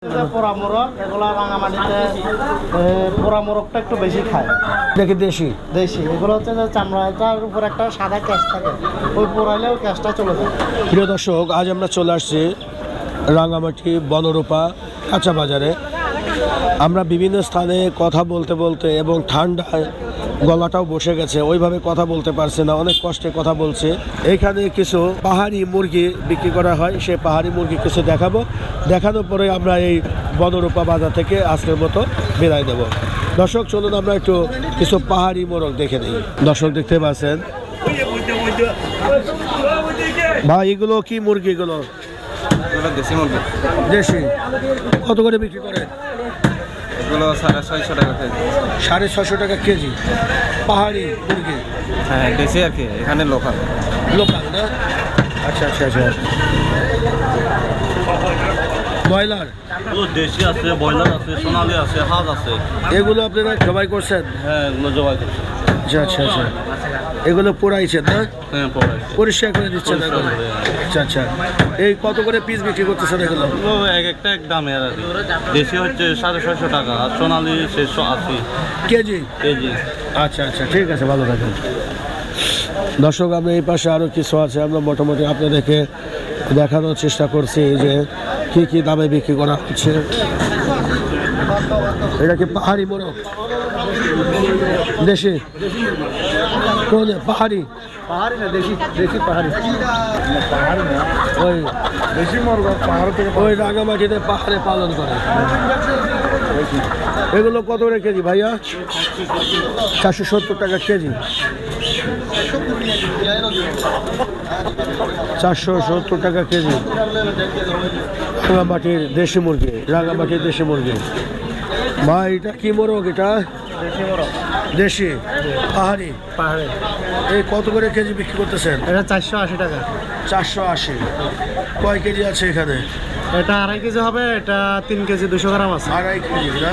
পোড়া মোরগ এগুলো রাঙামাটিতে পোড়া মোরগটা একটু বেশি খায়। দেখি দেশি দেশি এগুলো হচ্ছে যে চামড়াটার উপর একটা সাদা ক্যাশ থাকে, ওই পোড়াইলেও ক্যাশটা চলে যায়। প্রিয় দর্শক, আজ আমরা চলে আসছি রাঙামাটি বনরূপা কাঁচা বাজারে। আমরা বিভিন্ন স্থানে কথা বলতে বলতে এবং ঠান্ডায় গলাটাও বসে গেছে, ওইভাবে কথা বলতে পারছে না, অনেক কষ্টে কথা বলছে। এইখানে কিছু পাহাড়ি মুরগি বিক্রি করা হয়, সেই পাহাড়ি মুরগি কিছু দেখানোর পরে আমরা এই বনরূপা বাজার থেকে আজকের মতো বিদায় দেব। দর্শক চলুন আমরা একটু কিছু পাহাড়ি মোরগ দেখে নিই। দর্শক দেখতে পাচ্ছেন ভাই, এগুলো কি মুরগি? এগুলো দেশি মুরগি। দেশি কত করে বিক্রি করে? এগুলো 650 টাকা কেজি। 650 টাকা কেজি পাহাড়ি মুরগি। হ্যাঁ, দেশি আর কি, এখানে লোকাল না? আচ্ছা আচ্ছা আচ্ছা। ব্রয়লার দেশি আছে, ব্রয়লার আছে, সোনালি আছে, হাঁস আছে। এগুলো আপনারা জবাই করছেন? হ্যাঁ, এগুলো জবাই করছে। আচ্ছা আচ্ছা আচ্ছা। এগুলো পোড়াইছেন না? হ্যাঁ, পড়াই। পরিষ্কার করে দিচ্ছেন এগুলো? আচ্ছা আচ্ছা। এই কত করে পিস বিক্রি করতেছেন এগুলো? এগুলো এক একটা এক দামে আর কি। দেশি হচ্ছে 650 টাকা, আর সোনালি 680 কেজি? কেজি। আচ্ছা আচ্ছা, ঠিক আছে, ভালো থাকেন। দর্শক, আমরা এই পাশে আরও কিছু আছে, আমরা মোটামুটি আপনাদেরকে দেখানোর চেষ্টা করছি যে কি কি দামে বিক্রি করা হচ্ছে। এটা কি পাহাড়ি মোরগ? দেশি? কোন পাহাড়ি? পাহাড়ি না, দেশি দেশি পাহাড়ি। ওই দেশি মোরগ পাহাড় থেকে ওই রাঙামাটিতে পাহাড়ে পালন করে। এগুলো কত করে কেজি ভাইয়া? 470 টাকা কেজি। 470 টাকা কেজি রাঙামাটির দেশি মুরগি। রাঙামাটির দেশি মুরগি। ভাই, এটা কি মোরগ? এটা দেশি মোরগ, দেশি পাহাড়ি। পাহাড়ি। এই কত করে কেজি বিক্রি করতেছেন? এটা 480 টাকা। 480। কয় কেজি আছে এখানে? এটা 2.5 কেজি হবে, এটা 3 কেজি 200 গ্রাম আছে। 2.5 কেজি না?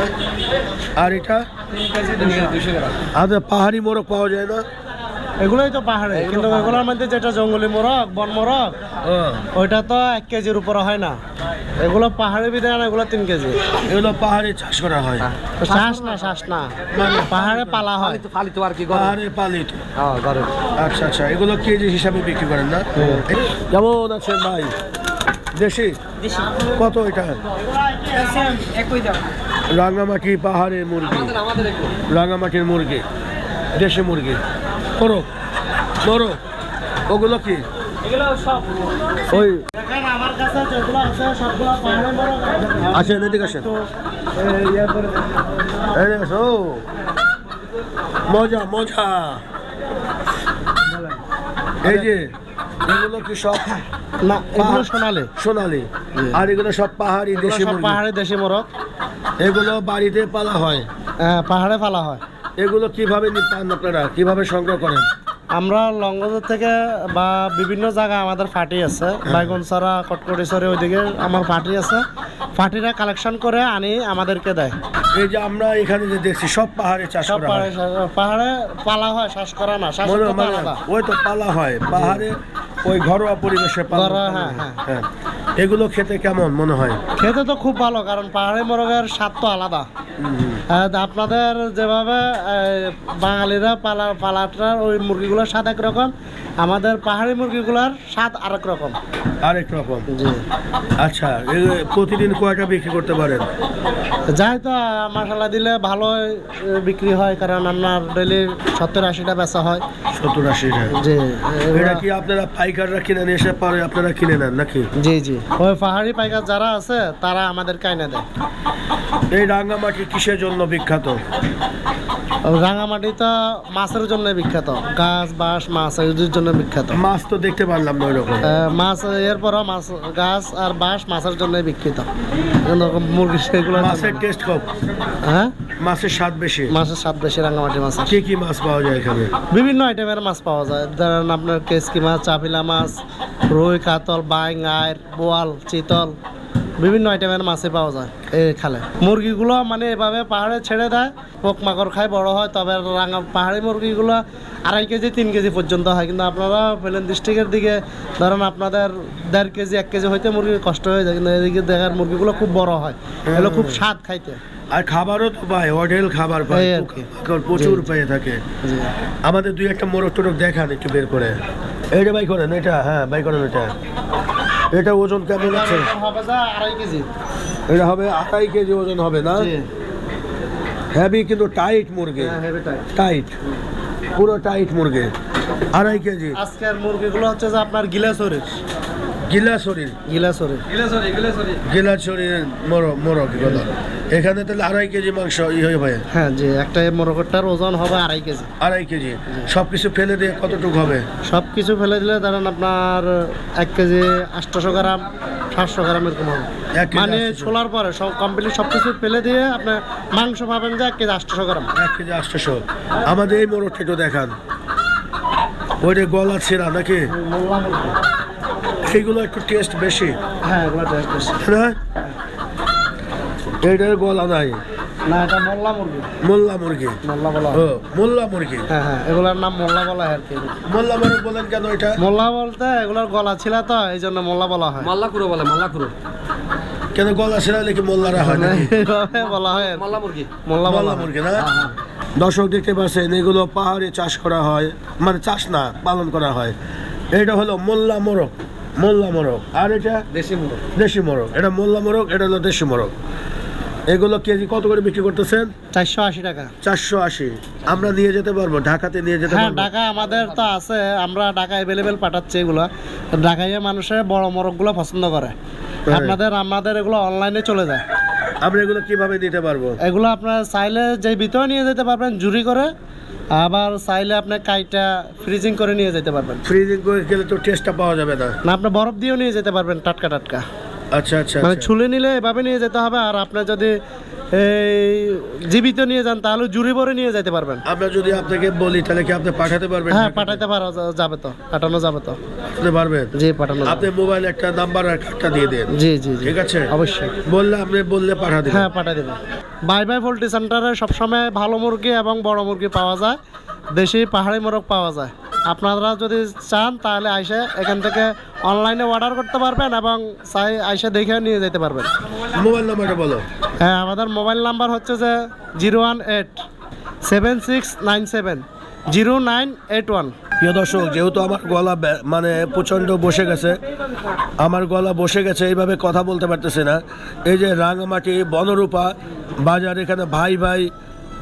আর এটা? 3 কেজি 200 গ্রাম। আচ্ছা, পাহাড়ি মোরগ পাওয়া যায় না? এগুলোই তো পাহাড়ে, কিন্তু এগুলোর মধ্যে যেটা জঙ্গলি মোরগ, বন মোরগ, ওইটা তো 1 কেজির উপরে হয় না। এগুলো পাহাড়ি বিধান, এগুলো 3 কেজি। এগুলো পাহাড়ে চাষ করা হয়? শ্বাস না, পাহাড়ে পালা হয়। পাহাড়ে পালিত। আচ্ছা আচ্ছা। এগুলো কেজি হিসাবে বিক্রি করেন না? কেমন আছেন ভাই? দেশি? কত এটা? রাঙামাটি পাহাড়ের মুরগি, রাঙামাটির মুরগি, দেশি মুরগি। মোরগ মোরগ ওগুলো কি? ওই দেখেন আমার কাছে যেগুলো আছে সবগুলো পাহাড়ি মোরগ। আসেন, এদিকে আসেন। এই দেখো, মজা মজা। এই যে এগুলো কি সব? না, এগুলো সোনালি। সোনালি। আর এগুলো সব পাহাড়ি দেশি সব মুরগি? পাহাড়ি দেশি মোরগ। এগুলো বাড়িতে পালা হয়? পাহাড়ে পালা হয়। এগুলো কিভাবে পান আপনারা? কিভাবে সংগ্রহ করেন? আমরা লঙ্গজর থেকে বা বিভিন্ন জায়গায় আমাদের ফাটি আছে, বাইগনছড়া, কটকটিছড়ি, ওইদিকে আমার ফাটি আছে। ফাটিরা কালেকশন করে আনি আমাদেরকে দেয়। এই যে আমরা এখানে যে দেখছি সব পাহাড়ে চাষ সব করা হয়? পাহাড়ে পালা হয়, শ্বাস করা না। শ্বাস আলাদা। ওই তো পালা হয় পাহাড়ে, ওই ঘরোয়া পরিবেশে পালা ঘরোয়া, হয়। হ্যাঁ, হ্যাঁ। এগুলো খেতে কেমন মনে হয়? খেতে তো খুব ভালো, কারণ পাহাড়ি মোরগের স্বাদ তো আলাদা। আপনাদের যেভাবে বাঙালিরা পালাটার ওই মুরগিগুলোর স্বাদ একরকম, আমাদের পাহাড়ি মুরগিগুলোর স্বাদ আরেক রকম। আরেক রকম? আচ্ছা, প্রতিদিন কয়টা বিক্রি করতে পারেন? যাই তো মশলা দিলে ভালো বিক্রি হয়, কারণ আপনার ডেলি 70-80টা বেচা হয়। 70-80টা? জি। এটা কি আপনারা পাইকাররা কিনে নিয়ে এসে পরে আপনারা কিনে নেন নাকি? জি জি, ওই পাহাড়ি পাইকার যারা আছে তারা আমাদের কাইনে দেয়। এই রাঙামাটি কিসের জন্য বিখ্যাত? রাঙামাটি তো মাছের জন্য বিখ্যাত, গাছ বাঁশ মাছ এর জন্য বিখ্যাত। মাছ তো দেখতে পারলাম না ওইরকম। মাছ এরপরও মাছ, গাছ আর বাঁশ মাছের জন্য বিখ্যাত। মুরগি সেগুলো মাছের টেস্ট কম? হ্যাঁ, মাছের স্বাদ বেশি? মাছের স্বাদ বেশি রাঙামাটি মাছ। কি কি মাছ পাওয়া যায় এখানে? বিভিন্ন আইটেমের মাছ পাওয়া যায়, ধরেন আপনার কেসকি মাছ, চাপিলা মাছ, রুই, কাতল, বাইং, আইর, বোয়াল, চিতল, বিভিন্ন আইটেমের মাছই পাওয়া যায় এই খালে। মুরগিগুলো মানে এভাবে পাহাড়ে ছেড়ে দেয়, পোকমাকড় খায় বড় হয়। তবে রাঙা পাহাড়ি মুরগিগুলো 2.5 কেজি 3 কেজি পর্যন্ত হয়, কিন্তু আপনারা প্লেন ডিস্ট্রিক্টের দিকে ধরেন আপনাদের 1.5 কেজি 1 কেজি হইতে মুরগির কষ্ট হয়ে যায়, কিন্তু এদিকে দেখার মুরগিগুলো খুব বড় হয়, এগুলো খুব স্বাদ খাইতে। আর খাবারও তো পায়, হোটেল খাবার পায়, এই আর কি। প্রচুর পেয়ে থাকে। আমাদের 2-1টা মোরগ টোরগ দেখান একটু বের করে। এইটা বাই করেন, এটা হ্যাঁ বাই করেন। এটা ওজন কেমন আছে? হবে যা 2.5 কেজি। এটা হবে 2.5 কেজি ওজন হবে না? হেভি কিন্তু টাইট মুরগি, টাইট, পুরো টাইট মুরগি। 2.5 কেজি। আজকের মুরগিগুলো হচ্ছে যে আপনার গিলাসরির গিলাসরির গিলাসরির মোরগ এগুলো। এখানে তাহলে 2.5 কেজি মাংস হবে। হ্যাঁ জি, একটা মোরগটার ওজন হবে 2.5 কেজি। 2.5 কেজি। সব কিছু ফেলে দিয়ে কতটুকু হবে? সব কিছু ফেলে দিলে ধরেন আপনার 1 কেজি 800 গ্রাম 700 গ্রাম এরকম হবে। 1 কেজি মানে 800 ছোলার পরে সব কমপ্লিট সব কিছু ফেলে দিয়ে আপনার মাংস পাবেন যে 1 কেজি 800 গ্রাম। 1 কেজি 800। আমাদের এই মোরগটা একটু দেখান। ওইটা গলা ছেঁড়া নাকি? মোল্লা মুরগি। সেইগুলো একটু টেস্ট বেশি হ্যাঁ এগুলো টেস্ট বেশি। না? এইটার গলা নাই। না এটা মোল্লা মুরগি। মোল্লা মুরগি। মোল্লা বলা ও হয়। মোল্লা মুরগি। হ্যাঁ হ্যাঁ, এগুলোর নাম মোল্লা বলা হয় আর কি। মোল্লা মুরগ বলেন কেন এটা? মোল্লা বলতে এগুলোর গলা ছিল তো এই জন্য মোল্লা বলা হয়। মাল্লাকুরো বলে, মাল্লাকুরো। কেন গলা ছেঁড়া নাকি মোল্লারা হয় নাকি? এইভাবে বলা হয় আর কি। মাল্লা মুরগি। মোল্লা বলা মোল্লা হয়। মুরগি না? দর্শক দেখতে পাচ্ছেন এগুলো পাহাড়ে চাষ করা হয়, মানে চাষ না পালন করা হয়। এটা হলো মোল্লা মোরগ, মোল্লা মোরগ। আর এটা দেশি মুরগ। দেশি মোরগ। এটা মোল্লা মোরগ, এটা হলো দেশি মোরগ। এগুলো কেজি কত করে বিক্রি করতেছেন? 480 টাকা। 480। আমরা নিয়ে যেতে পারবো, ঢাকাতে নিয়ে যেতে হ্যাঁ পারবো? ঢাকা আমাদের তো আছে, আমরা ঢাকা অ্যাভেলেবেল পাঠাচ্ছি এগুলো। ঢাকায় মানুষের বড় মোরগগুলো পছন্দ করে। আমাদের এগুলো অনলাইনে চলে যায়। আমরা এগুলো কিভাবে নিতে পারবো? এগুলো আপনার চাইলে যে ভিতরে নিয়ে যেতে পারবেন জুরি করে, আবার চাইলে আপনি কাইটা ফ্রিজিং করে নিয়ে যেতে পারবেন। ফ্রিজিং করে গেলে তো টেস্টটা পাওয়া যাবে না। না আপনি বরফ দিয়েও নিয়ে যেতে পারবেন টাটকা টাটকা। আচ্ছা আচ্ছা মানে আচ্ছা। ছুলে নিলে এভাবে নিয়ে যেতে হবে, আর আপনি যদি এই জীবিত নিয়ে যান তাহলে জুরি ভরে নিয়ে যেতে পারবেন। আমরা যদি আপনাকে বলি তাহলে কি আপনি পাঠাতে পারবেন? হ্যাঁ পাঠাতে পারা যাবে তো, পাঠানো যাবে তো। আপনি পারবেন? জি পাঠানো যাবে। আপনি মোবাইল একটা নাম্বার আর কার্ডটা দিয়ে দেন। জি জি জি ঠিক আছে? অবশ্যই। বললে পাঠা দিবেন। হ্যাঁ পাঠিয়ে দেবেন। বাই বাই পোল্ট্রি সেন্টারে সবসময় ভালো মুরগি এবং বড় মুরগি পাওয়া যায়, দেশি পাহাড়ি মোরগ পাওয়া যায়। আপনারা যদি চান তাহলে আইসে এখান থেকে অনলাইনে অর্ডার করতে পারবেন এবং চাই আইসে দেখে নিয়ে যেতে পারবেন। মোবাইল নাম্বারটা বলো। হ্যাঁ আমাদের মোবাইল নাম্বার হচ্ছে যে 018-7697-0981। প্রিয় দর্শক, যেহেতু আমার গলা মানে প্রচণ্ড বসে গেছে, এইভাবে কথা বলতে পারতেছে না। এই যে রাঙামাটি বনরূপা বাজার, এখানে ভাই ভাই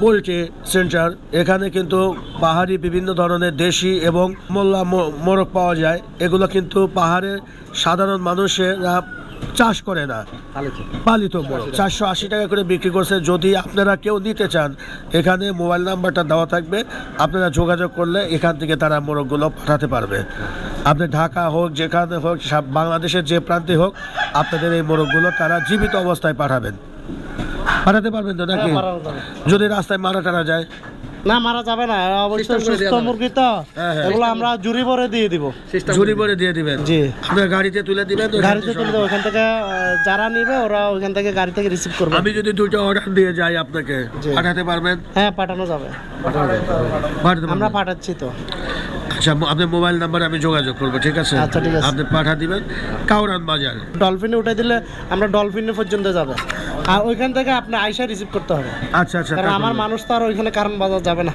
পোল্ট্রি সেন্টার, এখানে কিন্তু পাহাড়ি বিভিন্ন ধরনের দেশি এবং মোল্লা মোরগ পাওয়া যায়। এগুলো কিন্তু পাহাড়ের সাধারণ মানুষেরা চাষ করে না, পালিত মোরগ। 480 টাকা করে বিক্রি করছে। যদি আপনারা কেউ নিতে চান, এখানে মোবাইল নাম্বারটা দেওয়া থাকবে, আপনারা যোগাযোগ করলে এখান থেকে তারা মোরগগুলো পাঠাতে পারবে। আপনি ঢাকা হোক, যেখানে হোক, বাংলাদেশের যে প্রান্তে হোক, আপনাদের এই মোরগগুলো তারা জীবিত অবস্থায় পাঠাতে পারবেন তো নাকি? যদি রাস্তায় মারা টারা যায়? না মারা যাবে না, অবশ্যই সুস্থ মুরগি তো, এগুলো আমরা জুরি ভরে দিয়ে দিব। ঝুড়ি ভরে দিয়ে দিবেন? জি আপনার গাড়িতে তুলে দিবেন? গাড়িতে তুলে দেবো, ওখান থেকে যারা নিবে ওরা ওখান থেকে গাড়ি থেকে রিসিভ করবে। আমি যদি 2টা অর্ডার দিয়ে যাই আপনাকে, জি। পাঠাতে পারবেন? হ্যাঁ পাঠানো যাবে, পাঠাতে আমরা পারবেন? পাঠাচ্ছি তো। আচ্ছা, আপনার মোবাইল নাম্বারে আমি যোগাযোগ করবো, ঠিক আছে? আচ্ছা, ঠিক আছে। আপনি পাঠা দিবেন কাউরান বাজার। ডলফিনে উঠে দিলে আমরা ডলফিনে পর্যন্ত যাবে, আর ওইখান থেকে আপনি আইসা রিসিভ করতে হবে। আচ্ছা আচ্ছা, কারণ আমার মানুষ তো আর ওইখানে কারণ বাজার যাবে না।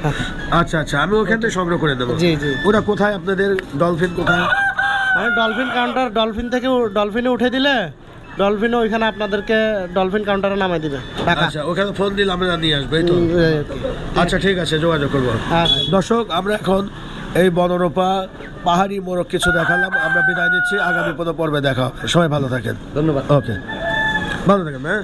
আচ্ছা আচ্ছা, আমি ওখান থেকে সংগ্রহ করে দেবো। জি জি। ওরা কোথায় আপনাদের ডলফিন কোথায়? মানে ডলফিন কাউন্টার, ডলফিন থেকে ডলফিনে উঠে দিলে ডলফিনে ওইখানে আপনাদেরকে ডলফিন কাউন্টারে নামাই দিবে টাকা। আচ্ছা, ওখানে ফোন দিলে আমরা নিয়ে আসবো, এই তো? আচ্ছা ঠিক আছে, যোগাযোগ করবো। দর্শক, আমরা এখন এই বনরূপা পাহাড়ি মোরগ কিছু দেখালাম। আমরা বিদায় নিচ্ছি, আগামী কোনো পর্বে দেখা হবে। সবাই ভালো থাকেন, ধন্যবাদ। ওকে, ভালো থাকেন। হ্যাঁ।